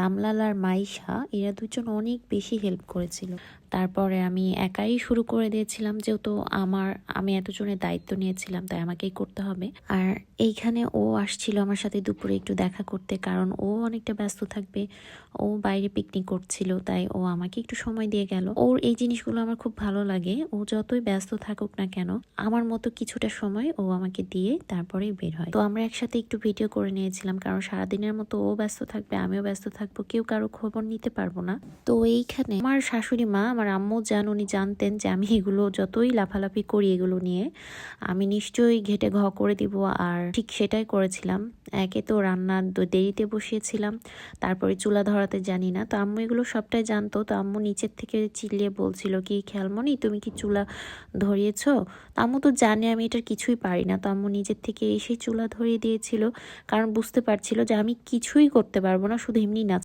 রামলাল আর মাইশা এরা দুজন অনেক বেশি হেল্প করেছিল। তারপরে আমি একাই শুরু করে দিয়েছিলাম, যেহেতু আমি এতজনের দায়িত্ব নিয়েছিলাম তাই আমাকেই করতে হবে। আর এইখানে ও আসছিল আমার সাথে দুপুরে একটু দেখা করতে, কারণ ও অনেকটা ব্যস্ত থাকবে, ও বাইরে পিকনিক করছিল, তাই ও আমাকে একটু সময় দিয়ে গেল। ওর এই জিনিসগুলো আমার খুব ভালো লাগে, ও যতই ব্যস্ত থাকুক না কেন আমার মতো কিছুটা সময় ও আমাকে দিয়ে তারপরেই বের হয়। তো আমরা একসাথে একটু ভিডিও করে নিয়েছিলাম, কারণ সারাদিনের মতো ও ব্যস্ত থাকবে, আমিও ব্যস্ত থাকবো, কেউ কারো খবর নিতে পারবো না। তো এইখানে আমার শাশুড়ি মা, আমার আম্মু উনি জানতেন যে আমি এগুলো যতই লাফালাফি করি এগুলো নিয়ে আমি নিশ্চয়ই ঘেটে ঘ করে দিব, আর ঠিক সেটাই করেছিলাম। একে তো রান্না দেরিতে বসিয়েছিলাম, তারপরে চুলা ধরাতে জানি না, তো আম্মু এগুলো সবটাই জানতো। তো আম্মু নিচের থেকে চিল্লিয়ে বলছিল, কি খেয়ালমনি তুমি কি চুলা ধরিয়েছ? আম্মু তো জানে আমি এটার কিছুই পারি না, তো আম্মু নিজের থেকে এসে চুলা ধরিয়ে দিয়েছিল, কারণ বুঝতে পারছিল যে আমি কিছুই করতে পারবো না, শুধু এমনি নাচ